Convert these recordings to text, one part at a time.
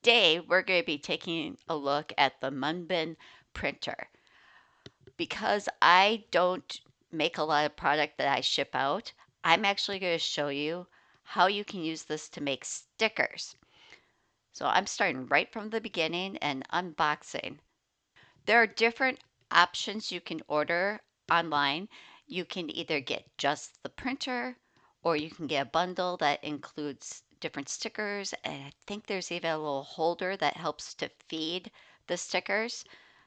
Today, we're going to be taking a look at the Munbyn printer. Because I don't make a lot of product that I ship out, I'm actually going to show you how you can use this to make stickers. So I'm starting right from the beginning and unboxing. There are different options you can order online. You can either get just the printer or you can get a bundle that includes different stickers. And I think there's even a little holder that helps to feed the stickers.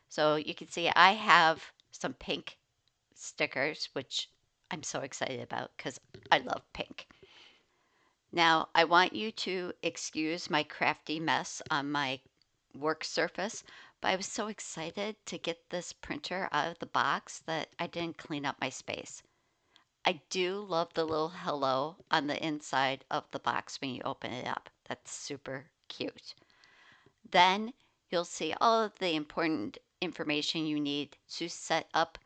So you can see I have some pink stickers, which I'm so excited about because I love pink. Now, I want you to excuse my crafty mess on my work surface, but I was so excited to get this printer out of the box that I didn't clean up my space. I do love the little hello on the inside of the box when you open it up. That's super cute. Then you'll see all of the important information you need to set up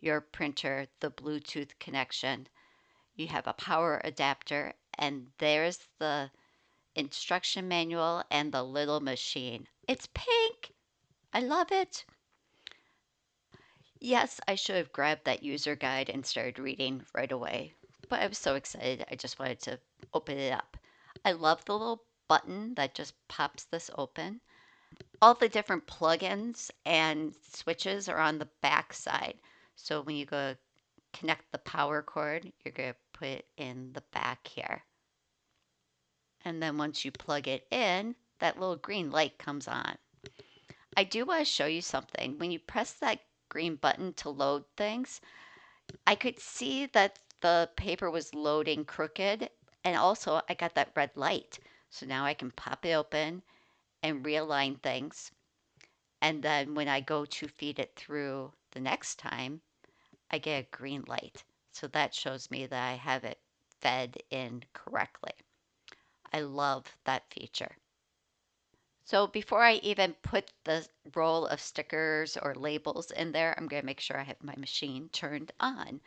your printer, the Bluetooth connection. You have a power adapter, and there's the instruction manual and the little machine. It's pink. I love it. Yes, I should have grabbed that user guide and started reading right away, but I was so excited I just wanted to open it up. I love the little button that just pops this open. All the different plugins and switches are on the back side. So when you go connect the power cord, you're going to put it in the back here. And then once you plug it in, that little green light comes on. I do want to show you something. When you press that green button to load things, I could see that the paper was loading crooked, and also I got that red light. So now I can pop it open and realign things. And then when I go to feed it through the next time, I get a green light. So that shows me that I have it fed in correctly. I love that feature. So before I even put the roll of stickers or labels in there, I'm going to make sure I have my machine turned on.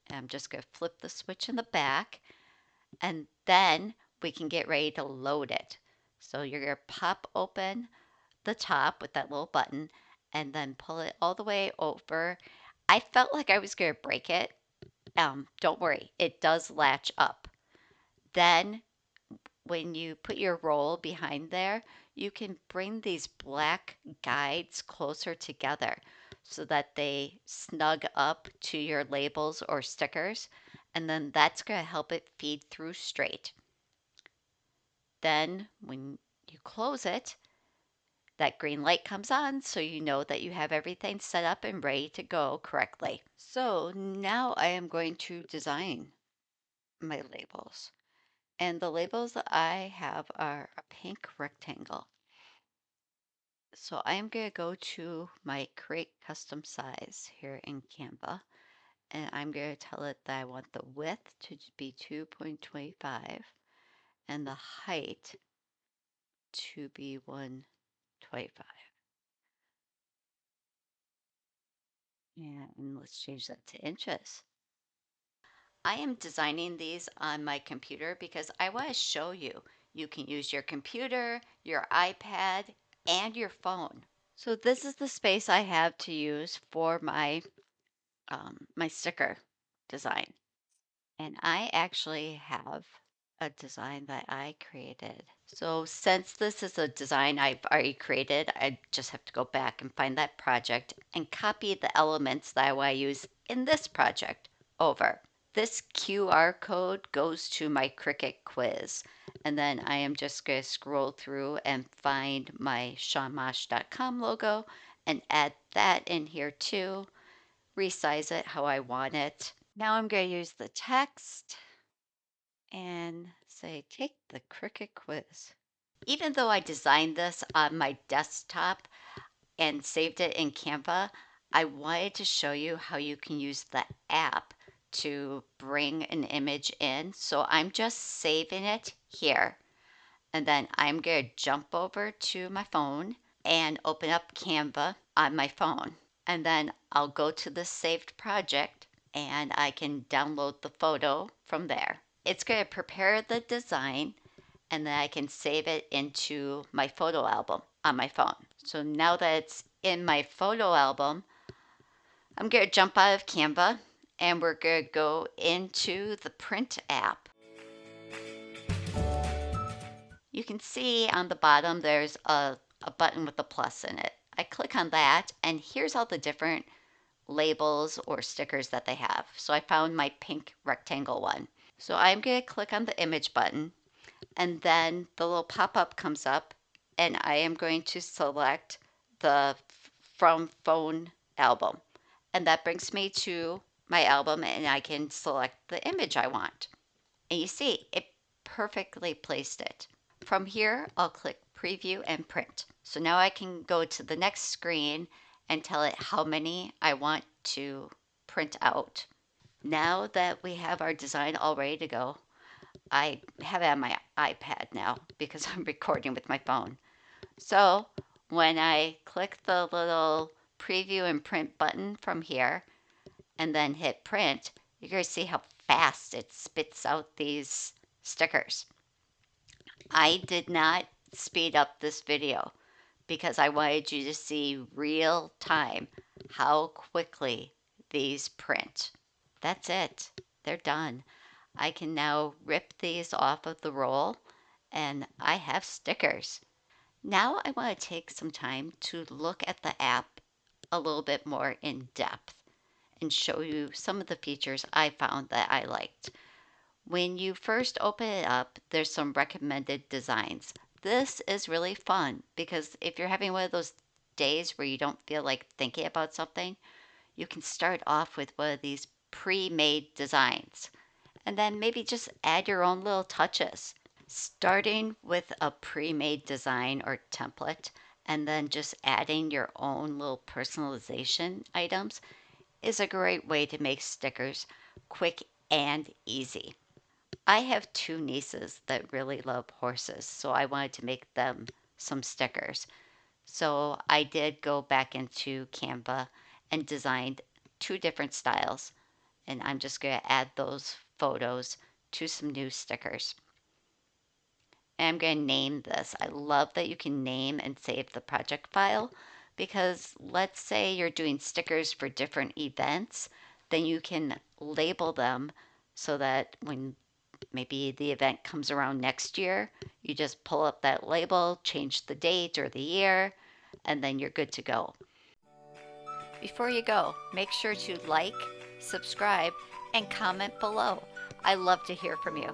And I'm just going to flip the switch in the back, and then we can get ready to load it. So you're going to pop open the top with that little button and then pull it all the way over. I felt like I was going to break it. Don't worry, it does latch up. Then when you put your roll behind there, you can bring these black guides closer together so that they snug up to your labels or stickers, and then that's going to help it feed through straight. Then when you close it, that green light comes on so you know that you have everything set up and ready to go correctly. So now I am going to design my labels. And the labels that I have are a pink rectangle. So I am going to go to my create custom size here in Canva, and I'm going to tell it that I want the width to be 2.25 and the height to be 125. And let's change that to inches. I am designing these on my computer because I want to show you. You can use your computer, your iPad, and your phone. So this is the space I have to use for my sticker design. And I actually have a design that I created. So since this is a design I've already created, I just have to go back and find that project and copy the elements that I want to use in this project over. This QR code goes to my Cricut quiz. And then I am just going to scroll through and find my SeanMosh.com logo and add that in here too. Resize it how I want it. Now I'm going to use the text and say, take the Cricut quiz. Even though I designed this on my desktop and saved it in Canva, I wanted to show you how you can use the app to bring an image in. So I'm just saving it here. And then I'm going to jump over to my phone and open up Canva on my phone. And then I'll go to the saved project and I can download the photo from there. It's going to prepare the design, and then I can save it into my photo album on my phone. So now that it's in my photo album, I'm going to jump out of Canva and we're going to go into the Print app. You can see on the bottom there's a button with a plus in it. I click on that and here's all the different labels or stickers that they have. So I found my pink rectangle one. So I'm going to click on the image button and then the little pop-up comes up and I am going to select the from phone album. And that brings me to my album and I can select the image I want. And you see, it perfectly placed it. From here, I'll click preview and print. So now I can go to the next screen and tell it how many I want to print out. Now that we have our design all ready to go, I have it on my iPad now because I'm recording with my phone. So when I click the little preview and print button from here and then hit print, you're going to see how fast it spits out these stickers. I did not speed up this video because I wanted you to see real time how quickly these print. That's it. They're done. I can now rip these off of the roll and I have stickers. Now I want to take some time to look at the app a little bit more in depth and show you some of the features I found that I liked. When you first open it up, there's some recommended designs. This is really fun because if you're having one of those days where you don't feel like thinking about something, you can start off with one of these pre-made designs and then maybe just add your own little touches. Starting with a pre-made design or template and then just adding your own little personalization items is a great way to make stickers quick and easy. I have two nieces that really love horses, so I wanted to make them some stickers. So I did go back into Canva and designed two different styles, and I'm just going to add those photos to some new stickers. And I'm going to name this. I love that you can name and save the project file because let's say you're doing stickers for different events, then you can label them so that when maybe the event comes around next year, you just pull up that label, change the date or the year, and then you're good to go. Before you go, make sure to like, subscribe, and comment below. I love to hear from you.